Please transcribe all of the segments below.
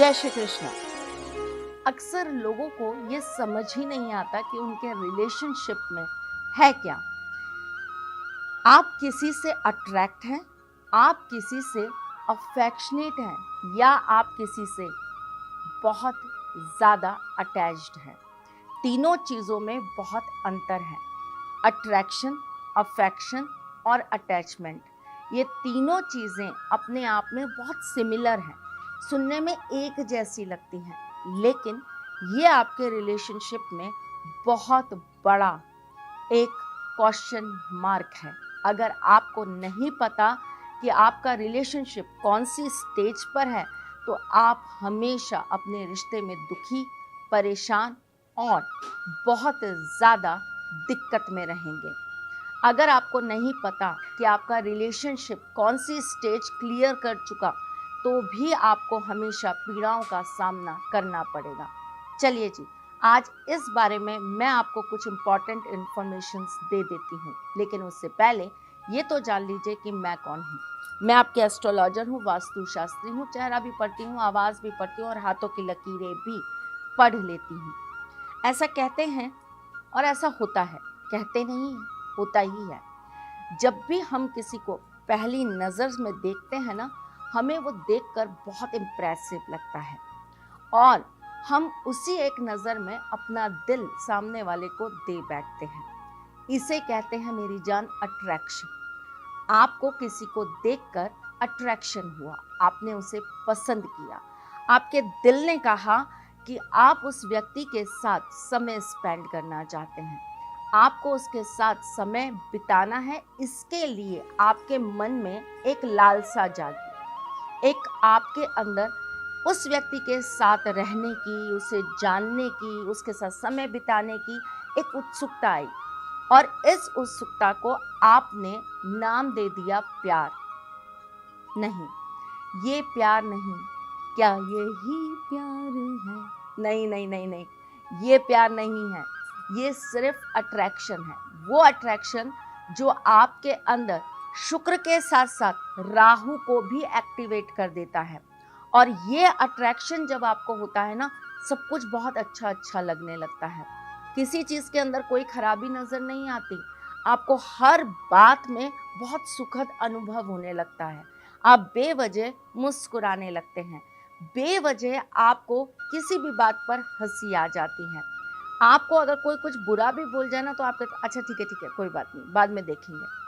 जय श्री कृष्ण। अक्सर लोगों को ये समझ ही नहीं आता कि उनके रिलेशनशिप में है क्या। आप किसी से अट्रैक्ट हैं, आप किसी से अफेक्शनेट हैं, या आप किसी से बहुत ज़्यादा अटैच्ड हैं। तीनों चीज़ों में बहुत अंतर है। अट्रैक्शन, अफेक्शन और अटैचमेंट, ये तीनों चीज़ें अपने आप में बहुत सिमिलर हैं, सुनने में एक जैसी लगती हैं, लेकिन ये आपके रिलेशनशिप में बहुत बड़ा एक क्वेश्चन मार्क है। अगर आपको नहीं पता कि आपका रिलेशनशिप कौन सी स्टेज पर है, तो आप हमेशा अपने रिश्ते में दुखी, परेशान और बहुत ज़्यादा दिक्कत में रहेंगे। अगर आपको नहीं पता कि आपका रिलेशनशिप कौन सी स्टेज क्लियर कर चुका, तो भी आपको हमेशा पीड़ाओं का सामना करना पड़ेगा। चलिए जी, आज इस बारे में मैं आपको कुछ इम्पॉर्टेंट इन्फॉर्मेशंस दे देती हूँ, लेकिन उससे पहले ये तो जान लीजिए कि मैं कौन हूँ। मैं आपके एस्ट्रोलॉजर हूँ, वास्तुशास्त्री हूँ, चेहरा भी पढ़ती हूँ, आवाज़ भी पढ़ती हूँ और हाथों की लकीरें भी पढ़ लेती हूँ। ऐसा कहते हैं और ऐसा होता है, कहते नहीं है, होता ही है। जब भी हम किसी को पहली नज़र में देखते हैं ना, हमें वो देखकर बहुत इम्प्रेसिव लगता है और हम उसी एक नज़र में अपना दिल सामने वाले को दे बैठते हैं। इसे कहते हैं मेरी जान अट्रैक्शन। आपको किसी को देखकर अट्रैक्शन हुआ, आपने उसे पसंद किया, आपके दिल ने कहा कि आप उस व्यक्ति के साथ समय स्पेंड करना चाहते हैं, आपको उसके साथ समय बिताना है। इसके लिए आपके मन में एक लालसा जागी, एक आपके अंदर उस व्यक्ति के साथ रहने की, उसे जानने की, उसके साथ समय बिताने की एक उत्सुकता आई और इस उत्सुकता को आपने नाम दे दिया प्यार। नहीं, ये प्यार नहीं। क्या यही प्यार है? नहीं नहीं नहीं नहीं, ये प्यार नहीं है। ये सिर्फ अट्रैक्शन है। वो अट्रैक्शन जो आपके अंदर शुक्र के साथ साथ राहु को भी एक्टिवेट कर देता है। और ये अट्रैक्शन जब आपको होता है ना, सब कुछ बहुत अच्छा अच्छा लगने लगता है। किसी चीज़ के अंदर कोई खराबी नज़र नहीं आती। आपको हर बात में बहुत सुखद अनुभव होने लगता है। आप बेवजह मुस्कुराने लगते हैं, बेवजह आपको किसी भी बात पर हंसी आ जाती है। आपको अगर कोई कुछ बुरा भी बोल जाए ना, तो आप कहते अच्छा ठीक है कोई बात नहीं, बाद में देखेंगे।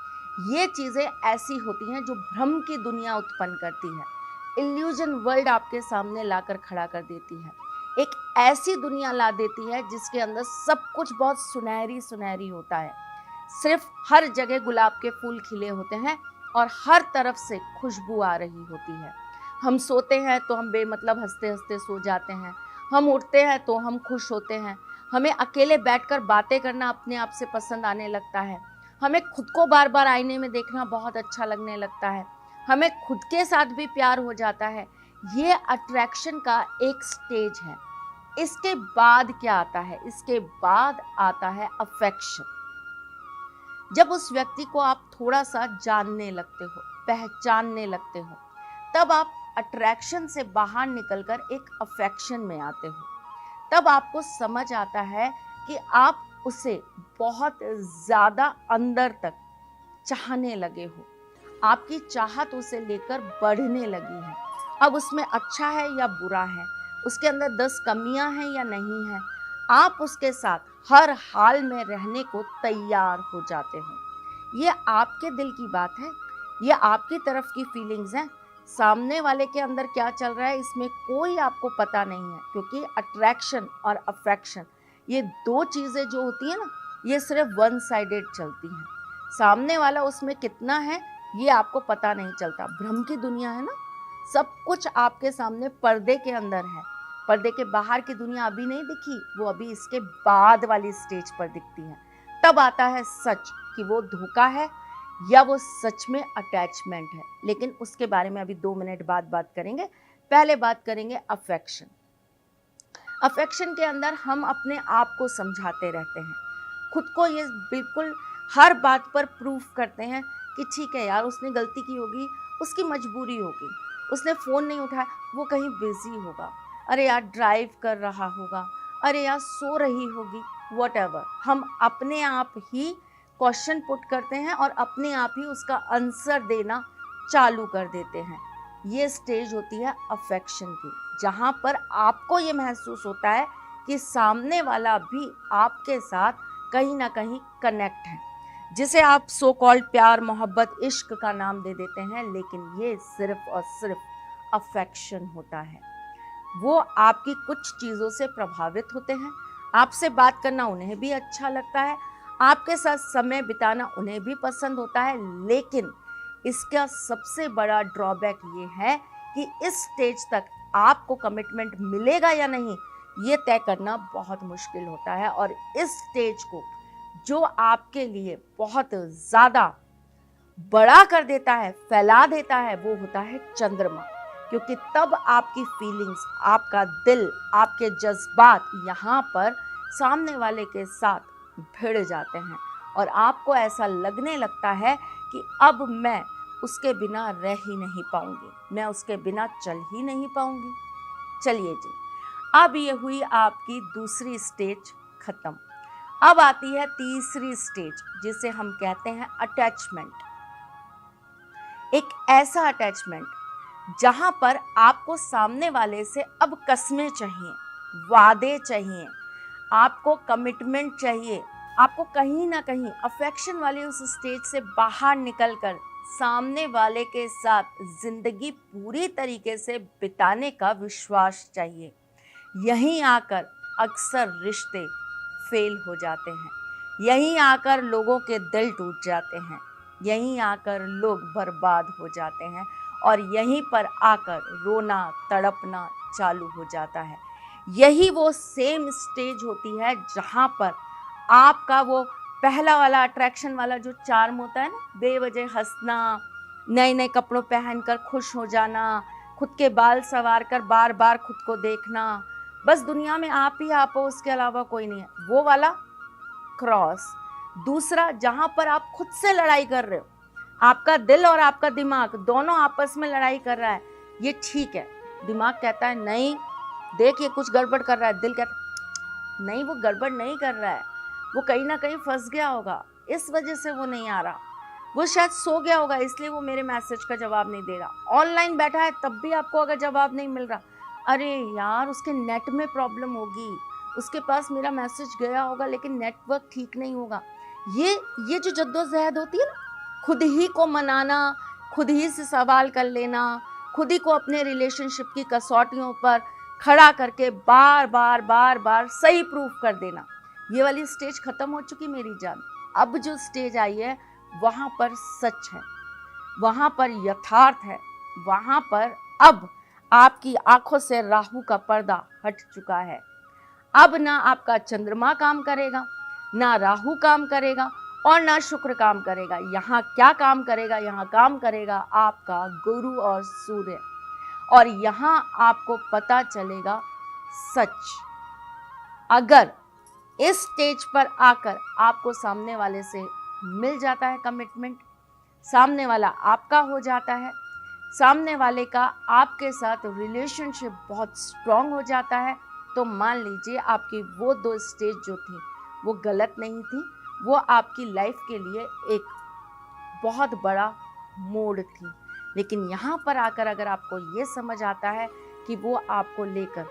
ये चीज़ें ऐसी होती हैं जो भ्रम की दुनिया उत्पन्न करती है, इल्यूजन वर्ल्ड आपके सामने लाकर खड़ा कर देती है। एक ऐसी दुनिया ला देती है जिसके अंदर सब कुछ बहुत सुनहरी सुनहरी होता है। सिर्फ हर जगह गुलाब के फूल खिले होते हैं और हर तरफ से खुशबू आ रही होती है। हम सोते हैं तो हम बेमतलब हंसते हंसते सो जाते हैं, हम उठते हैं तो हम खुश होते हैं, हमें अकेले बैठकर बातें करना अपने आप से पसंद आने लगता है, हमें खुद को बार बार आईने में देखना बहुत अच्छा लगने लगता है, हमें खुद के साथ भी प्यार हो जाता है। ये अट्रैक्शन का एक स्टेज है। इसके बाद क्या आता है? इसके बाद आता है अफेक्शन। जब उस व्यक्ति को आप थोड़ा सा जानने लगते हो, पहचानने लगते हो, तब आप अट्रैक्शन से बाहर निकलकर एक अफेक्शन में आते हो। तब आपको समझ आता है कि आप उसे बहुत ज़्यादा अंदर तक चाहने लगे हो। आपकी चाहत उसे लेकर बढ़ने लगी है। अब उसमें अच्छा है या बुरा है, उसके अंदर 10 कमियां हैं या नहीं है, आप उसके साथ हर हाल में रहने को तैयार हो जाते हो। ये आपके दिल की बात है, ये आपकी तरफ की फीलिंग्स हैं। सामने वाले के अंदर क्या चल रहा है इसमें कोई आपको पता नहीं है, क्योंकि अट्रैक्शन और अफेक्शन ये दो चीज़ें जो होती है ना, ये सिर्फ वन साइडेड चलती हैं। सामने वाला उसमें कितना है ये आपको पता नहीं चलता। भ्रम की दुनिया है ना, सब कुछ आपके सामने पर्दे के अंदर है। पर्दे के बाहर की दुनिया अभी नहीं दिखी, वो अभी इसके बाद वाली स्टेज पर दिखती है। तब आता है सच कि वो धोखा है या वो सच में अटैचमेंट है। लेकिन उसके बारे में अभी 2 मिनट बाद बात करेंगे। पहले बात करेंगे अफेक्शन। अफेक्शन के अंदर हम अपने आप को समझाते रहते हैं, खुद को ये बिल्कुल हर बात पर प्रूफ करते हैं कि ठीक है यार, उसने गलती की होगी, उसकी मजबूरी होगी, उसने फ़ोन नहीं उठाया, वो कहीं बिजी होगा, अरे यार ड्राइव कर रहा होगा, अरे यार सो रही होगी, वॉटएवर। हम अपने आप ही क्वेश्चन पुट करते हैं और अपने आप ही उसका आंसर देना चालू कर देते हैं। ये स्टेज होती है अफेक्शन की, जहाँ पर आपको ये महसूस होता है कि सामने वाला भी आपके साथ कहीं ना कहीं कनेक्ट है, जिसे आप सो कॉल्ड प्यार, मोहब्बत, इश्क का नाम दे देते हैं, लेकिन ये सिर्फ और सिर्फ अफेक्शन होता है। वो आपकी कुछ चीज़ों से प्रभावित होते हैं, आपसे बात करना उन्हें भी अच्छा लगता है, आपके साथ समय बिताना उन्हें भी पसंद होता है, लेकिन इसका सबसे बड़ा ड्रॉबैक ये है कि इस स्टेज तक आपको कमिटमेंट मिलेगा या नहीं, ये तय करना बहुत मुश्किल होता है। और इस स्टेज को जो आपके लिए बहुत ज़्यादा बड़ा कर देता है, फैला देता है, वो होता है चंद्रमा। क्योंकि तब आपकी फीलिंग्स, आपका दिल, आपके जज्बात यहाँ पर सामने वाले के साथ भिड़ जाते हैं और आपको ऐसा लगने लगता है कि अब मैं उसके बिना रह ही नहीं पाऊंगी, मैं उसके बिना चल ही नहीं पाऊंगी। चलिए जी, अब ये हुई आपकी दूसरी स्टेज खत्म। अब आती है तीसरी स्टेज, जिसे हम कहते हैं अटैचमेंट। एक ऐसा अटैचमेंट जहां पर आपको सामने वाले से अब कस्में चाहिए, वादे चाहिए, आपको कमिटमेंट चाहिए, आपको कहीं ना कहीं अफेक्शन वाली उस स्टेज से बाहर निकलकर सामने वाले के साथ जिंदगी पूरी तरीके से बिताने का विश्वास चाहिए। यहीं आकर अक्सर रिश्ते फेल हो जाते हैं, यहीं आकर लोगों के दिल टूट जाते हैं, यहीं आकर लोग बर्बाद हो जाते हैं और यहीं पर आकर रोना तड़पना चालू हो जाता है। यही वो सेम स्टेज होती है जहाँ पर आपका वो पहला वाला अट्रैक्शन वाला जो चार्म होता है ना, बेवजह हंसना, नए नए कपड़ों पहनकर खुश हो जाना, खुद के बाल संवार कर बार बार खुद को देखना, बस दुनिया में आप ही आप हो, उसके अलावा कोई नहीं है, वो वाला क्रॉस। दूसरा, जहां पर आप खुद से लड़ाई कर रहे हो, आपका दिल और आपका दिमाग दोनों आपस में लड़ाई कर रहा है, ये ठीक है। दिमाग कहता है नहीं देख ये कुछ गड़बड़ कर रहा है, दिल कहता है नहीं वो गड़बड़ नहीं कर रहा है, वो कहीं ना कहीं फंस गया होगा, इस वजह से वो नहीं आ रहा, वो शायद सो गया होगा इसलिए वो मेरे मैसेज का जवाब नहीं दे रहा, ऑनलाइन बैठा है तब भी आपको अगर जवाब नहीं मिल रहा, अरे यार उसके नेट में प्रॉब्लम होगी, उसके पास मेरा मैसेज गया होगा लेकिन नेटवर्क ठीक नहीं होगा। ये जो जद्दोजहद होती है ना, खुद ही को मनाना, खुद ही से सवाल कर लेना, खुद ही को अपने रिलेशनशिप की कसौटियों पर खड़ा करके बार बार बार बार सही प्रूफ कर देना, ये वाली स्टेज खत्म हो चुकी मेरी जान। अब जो स्टेज आई है वहाँ पर सच है, वहाँ पर यथार्थ है, वहाँ पर अब आपकी आंखों से राहु का पर्दा हट चुका है। अब ना आपका चंद्रमा काम करेगा, ना राहु काम करेगा और ना शुक्र काम करेगा। यहाँ क्या काम करेगा? यहाँ काम करेगा आपका गुरु और सूर्य। और यहाँ आपको पता चलेगा सच। अगर इस स्टेज पर आकर आपको सामने वाले से मिल जाता है कमिटमेंट, सामने वाला आपका हो जाता है, सामने वाले का आपके साथ रिलेशनशिप बहुत स्ट्रांग हो जाता है, तो मान लीजिए आपकी वो दो स्टेज जो थी वो गलत नहीं थी, वो आपकी लाइफ के लिए एक बहुत बड़ा मोड़ थी। लेकिन यहाँ पर आकर अगर आपको ये समझ आता है कि वो आपको लेकर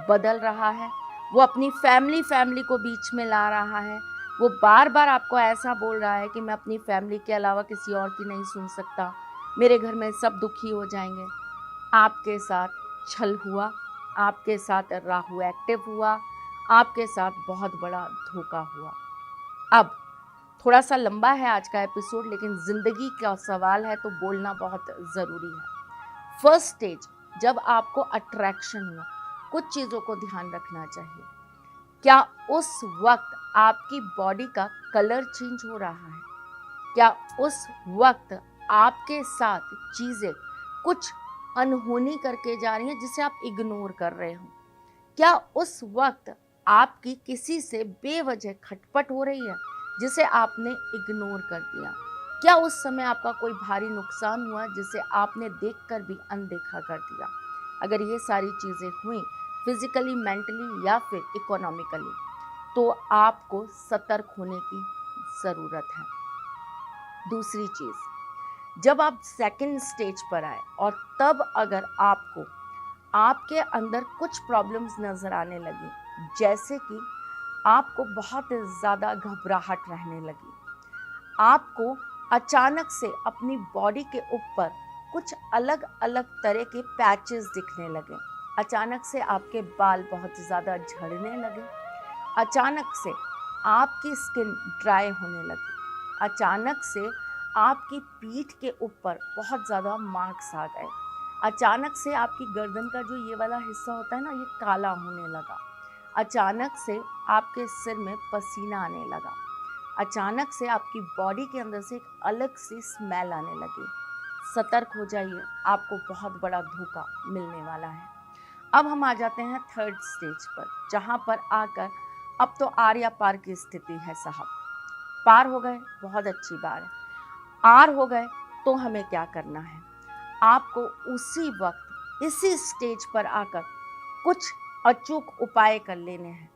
बदल रहा है, वो अपनी फैमिली को बीच में ला रहा है, वो बार बार आपको ऐसा बोल रहा है कि मैं अपनी फैमिली के अलावा किसी और की नहीं सुन सकता, मेरे घर में सब दुखी हो जाएंगे, आपके साथ छल हुआ, आपके साथ राहु एक्टिव हुआ, आपके साथ बहुत बड़ा धोखा हुआ। अब थोड़ा सा लंबा है आज का एपिसोड, लेकिन ज़िंदगी का सवाल है तो बोलना बहुत ज़रूरी है। फर्स्ट स्टेज, जब आपको अट्रैक्शन हुआ, कुछ चीज़ों को ध्यान रखना चाहिए। क्या उस वक्त आपकी बॉडी का कलर चेंज हो रहा है? क्या उस वक्त आपके साथ चीज़ें कुछ अनहोनी करके जा रही हैं जिसे आप इग्नोर कर रहे हो? क्या उस वक्त आपकी किसी से बेवजह खटपट हो रही है जिसे आपने इग्नोर कर दिया? क्या उस समय आपका कोई भारी नुकसान हुआ जिसे आपने देखकर भी अनदेखा कर दिया? अगर ये सारी चीज़ें हुई, फिजिकली, मेंटली या फिर इकोनॉमिकली, तो आपको सतर्क होने की ज़रूरत है। दूसरी चीज़, जब आप सेकंड स्टेज पर आए और तब अगर आपको आपके अंदर कुछ प्रॉब्लम्स नज़र आने लगी, जैसे कि आपको बहुत ज़्यादा घबराहट रहने लगी, आपको अचानक से अपनी बॉडी के ऊपर कुछ अलग अलग तरह के पैचेस दिखने लगे, अचानक से आपके बाल बहुत ज़्यादा झड़ने लगे, अचानक से आपकी स्किन ड्राई होने लगी, अचानक से आपकी पीठ के ऊपर बहुत ज़्यादा मार्क्स आ गए, अचानक से आपकी गर्दन का जो ये वाला हिस्सा होता है ना, ये काला होने लगा, अचानक से आपके सिर में पसीना आने लगा, अचानक से आपकी बॉडी के अंदर से एक अलग सी स्मेल आने लगी। सतर्क हो जाइए, आपको बहुत बड़ा धोखा मिलने वाला है। अब हम आ जाते हैं थर्ड स्टेज पर, जहाँ पर आकर अब तो आर या पार की स्थिति है साहब। पार हो गए, बहुत अच्छी बात है। आर हो गए तो हमें क्या करना है? आपको उसी वक्त इसी स्टेज पर आकर कुछ अचूक उपाय कर लेने हैं।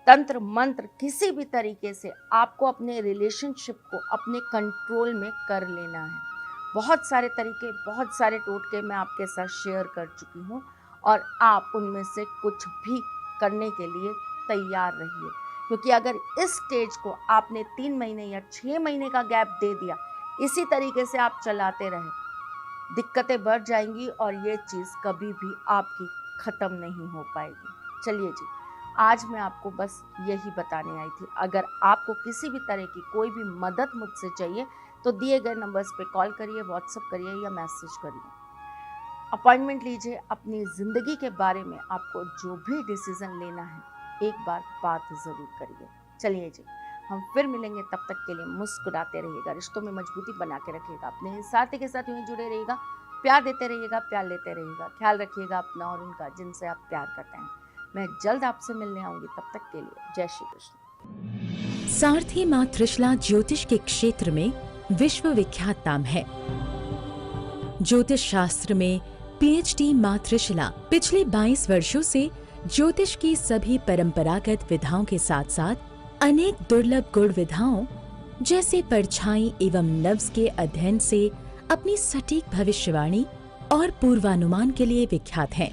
तंत्र मंत्र किसी भी तरीके से आपको अपने रिलेशनशिप को अपने कंट्रोल में कर लेना है। बहुत सारे तरीके, बहुत सारे टोटके मैं आपके साथ शेयर कर चुकी हूँ और आप उनमें से कुछ भी करने के लिए तैयार रहिए, क्योंकि अगर इस स्टेज को आपने 3 महीने या 6 महीने का गैप दे दिया, इसी तरीके से आप चलाते रहे, दिक्कतें बढ़ जाएंगी और ये चीज़ कभी भी आपकी ख़त्म नहीं हो पाएगी। चलिए जी, आज मैं आपको बस यही बताने आई थी। अगर आपको किसी भी तरह की कोई भी मदद मुझसे चाहिए तो दिए गए नंबर्स पे कॉल करिए, व्हाट्सएप करिए या मैसेज करिए, अपॉइंटमेंट लीजिए। अपनी ज़िंदगी के बारे में आपको जो भी डिसीज़न लेना है, एक बार बात ज़रूर करिए। चलिए जी, हम फिर मिलेंगे, तब तक के लिए मुस्कुराते रहिएगा, रिश्तों में मजबूती बना के रखिएगा, अपने साथी के साथ यूँ जुड़े रहिएगा, प्यार देते रहिएगा, प्यार लेते रहिएगा, ख्याल रखिएगा अपना और उनका जिनसे आप प्यार करते हैं। मैं जल्द आपसे मिलने आऊंगी, तब तक के लिए जय श्री कृष्ण। सारथी मां त्रिशला ज्योतिष के क्षेत्र में विश्व विख्यात नाम है। ज्योतिष शास्त्र में पीएचडी मां त्रिशला पिछले 22 वर्षों से ज्योतिष की सभी परंपरागत विधाओं के साथ साथ अनेक दुर्लभ गुण विधाओं जैसे परछाई एवं नव्स के अध्ययन से अपनी सटीक भविष्यवाणी और पूर्वानुमान के लिए विख्यात हैं।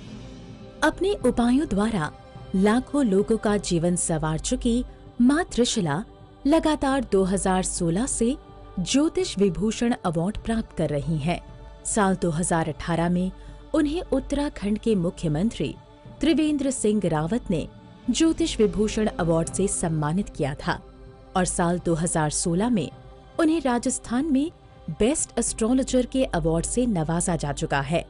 अपने उपायों द्वारा लाखों लोगों का जीवन संवार चुकी मां त्रिशला लगातार 2016 से ज्योतिष विभूषण अवार्ड प्राप्त कर रही हैं। साल 2018 में उन्हें उत्तराखंड के मुख्यमंत्री त्रिवेंद्र सिंह रावत ने ज्योतिष विभूषण अवार्ड से सम्मानित किया था और साल 2016 में उन्हें राजस्थान में बेस्ट एस्ट्रोलॉजर के अवार्ड से नवाजा जा चुका है।